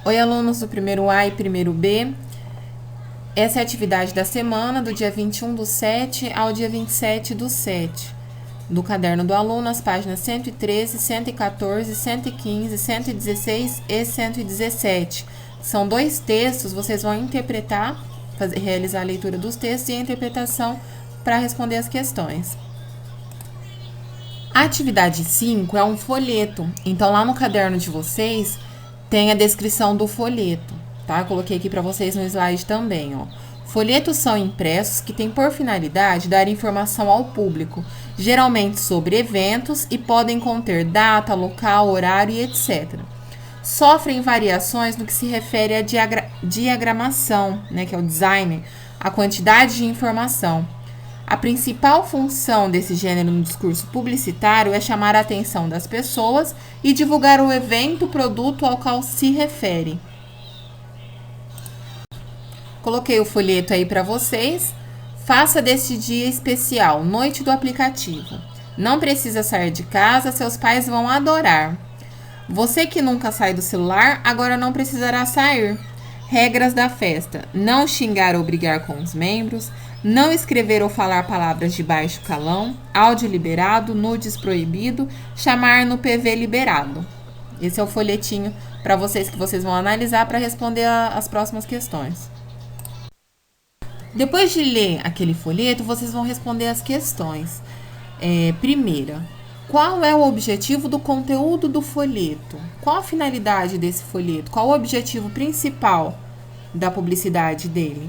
Oi, alunos do primeiro A e primeiro B. Essa é a atividade da semana, do dia 21/7 ao dia 27/7. Do caderno do aluno, as páginas 113, 114, 115, 116 e 117. São 2 textos, vocês vão interpretar, realizar a leitura dos textos e a interpretação para responder as questões. A atividade 5 é um folheto, então lá no caderno de vocês tem a descrição do folheto, tá? Eu coloquei aqui para vocês no slide também, ó. Folhetos são impressos que têm por finalidade dar informação ao público, geralmente sobre eventos e podem conter data, local, horário e etc. Sofrem variações no que se refere à diagramação, né, que é o design, a quantidade de informação. A principal função desse gênero no discurso publicitário é chamar a atenção das pessoas e divulgar o evento, produto ao qual se refere. Coloquei o folheto aí para vocês. Faça deste dia especial, noite do aplicativo. Não precisa sair de casa, seus pais vão adorar. Você que nunca sai do celular, agora não precisará sair. Regras da festa: não xingar ou brigar com os membros, não escrever ou falar palavras de baixo calão, áudio liberado, nudes proibido, chamar no PV liberado. Esse é o folhetinho para vocês que vocês vão analisar para responder as próximas questões. Depois de ler aquele folheto, vocês vão responder as questões. Primeira, qual é o objetivo do conteúdo do folheto? Qual a finalidade desse folheto? Qual o objetivo principal da publicidade dele?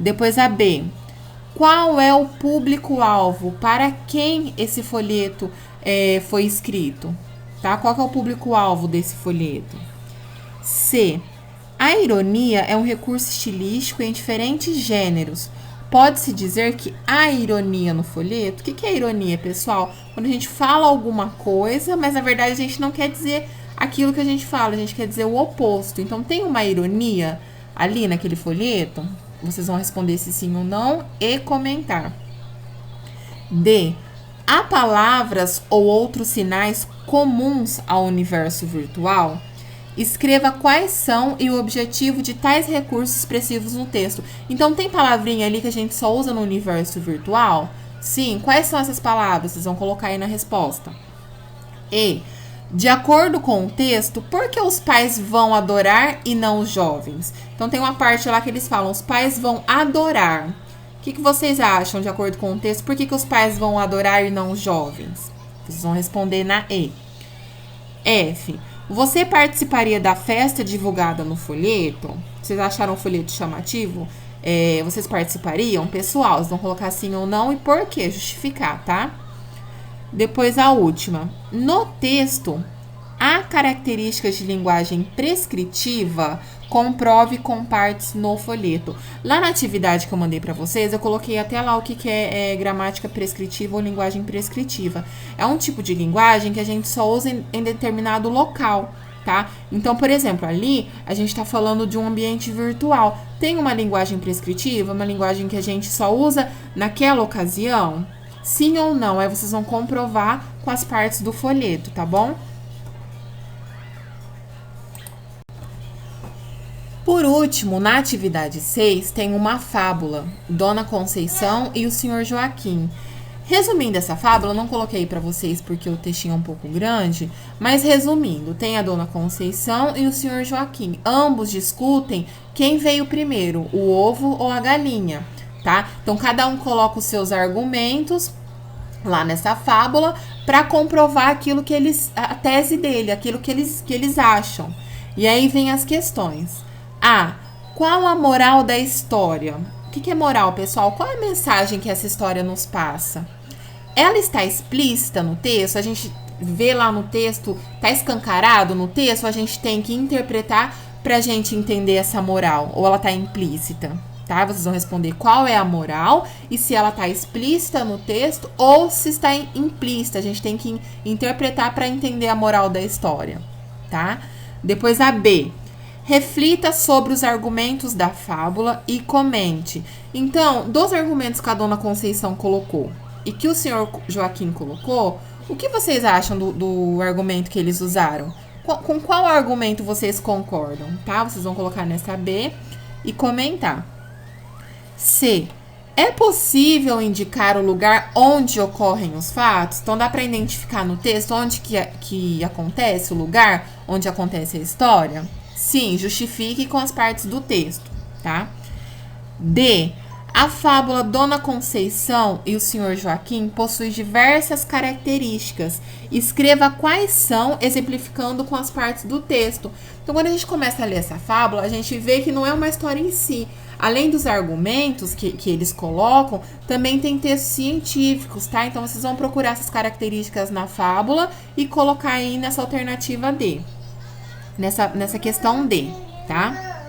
Depois a B, qual é o público-alvo? Para quem esse folheto foi escrito? Tá? Qual que é o público-alvo desse folheto? C, a ironia é um recurso estilístico em diferentes gêneros. Pode-se dizer que há ironia no folheto? O que é ironia, pessoal? Quando a gente fala alguma coisa, mas na verdade a gente não quer dizer aquilo que a gente fala, a gente quer dizer o oposto. Então, tem uma ironia ali naquele folheto? Vocês vão responder se sim ou não e comentar. D, há palavras ou outros sinais comuns ao universo virtual? Escreva quais são e o objetivo de tais recursos expressivos no texto. Então, tem palavrinha ali que a gente só usa no universo virtual? Sim. Quais são essas palavras? Vocês vão colocar aí na resposta. E, de acordo com o texto, por que os pais vão adorar e não os jovens? Então, tem uma parte lá que eles falam, os pais vão adorar. O que vocês acham, de acordo com o texto? Por que os pais vão adorar e não os jovens? Vocês vão responder na E. F, você participaria da festa divulgada no folheto? Vocês acharam o folheto chamativo? Vocês participariam? Pessoal, vocês vão colocar sim ou não e por quê? Justificar, tá? Depois a última. No texto, há características de linguagem prescritiva? Comprove com partes no folheto. Lá na atividade que eu mandei para vocês, eu coloquei até lá o que é gramática prescritiva ou linguagem prescritiva. É um tipo de linguagem que a gente só usa em determinado local, tá? Então, por exemplo, ali a gente está falando de um ambiente virtual. Tem uma linguagem prescritiva, uma linguagem que a gente só usa naquela ocasião? Sim ou não? Aí vocês vão comprovar com as partes do folheto, tá bom? Por último, na atividade 6, tem uma fábula, Dona Conceição e o Senhor Joaquim. Resumindo essa fábula, eu não coloquei para vocês porque o textinho é um pouco grande, mas resumindo, tem a Dona Conceição e o Senhor Joaquim. Ambos discutem quem veio primeiro, o ovo ou a galinha, tá? Então, cada um coloca os seus argumentos lá nessa fábula para comprovar aquilo que a tese dele, aquilo que eles acham. E aí vem as questões. A, qual a moral da história? O que é moral, pessoal? Qual é a mensagem que essa história nos passa? Ela está explícita no texto? A gente vê lá no texto, está escancarado no texto? A gente tem que interpretar para a gente entender essa moral? Ou ela está implícita? Tá? Vocês vão responder qual é a moral e se ela está explícita no texto ou se está implícita. A gente tem que interpretar para entender a moral da história, tá? Depois a B. Reflita sobre os argumentos da fábula e comente. Então, dos argumentos que a Dona Conceição colocou e que o senhor Joaquim colocou, o que vocês acham do argumento que eles usaram? Com qual argumento vocês concordam, tá? Vocês vão colocar nessa B e comentar. C. É possível indicar o lugar onde ocorrem os fatos? Então, dá para identificar no texto onde que acontece o lugar, onde acontece a história? Sim, justifique com as partes do texto, tá? D. A fábula Dona Conceição e o Senhor Joaquim possui diversas características. Escreva quais são, exemplificando com as partes do texto. Então, quando a gente começa a ler essa fábula, a gente vê que não é uma história em si. Além dos argumentos que eles colocam, também tem textos científicos, tá? Então, vocês vão procurar essas características na fábula e colocar aí nessa alternativa D. Nessa questão D, tá?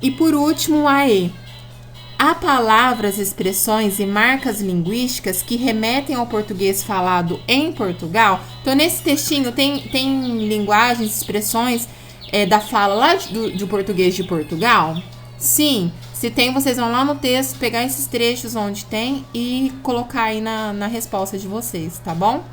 E por último, a E. Há palavras, expressões e marcas linguísticas que remetem ao português falado em Portugal. Então, nesse textinho tem linguagens, expressões da fala lá do português de Portugal? Sim, se tem, vocês vão lá no texto, pegar esses trechos onde tem e colocar aí na resposta de vocês, tá bom?